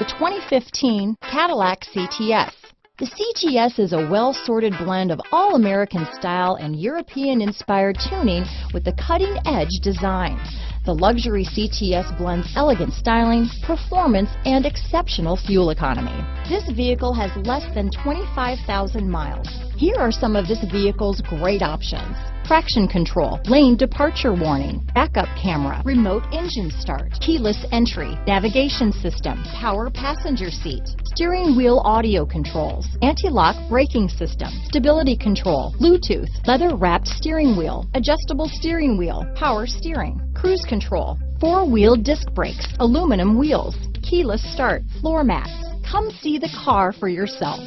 The 2015 Cadillac CTS. The CTS is a well-sorted blend of all-American style and European-inspired tuning with the cutting-edge design. The luxury CTS blends elegant styling, performance, and exceptional fuel economy. This vehicle has less than 25,000 miles. Here are some of this vehicle's great options: traction control, lane departure warning, backup camera, remote engine start, keyless entry, navigation system, power passenger seat, steering wheel audio controls, anti-lock braking system, stability control, Bluetooth, leather-wrapped steering wheel, adjustable steering wheel, power steering, cruise control, four-wheel disc brakes, aluminum wheels, keyless start, floor mats. Come see the car for yourself.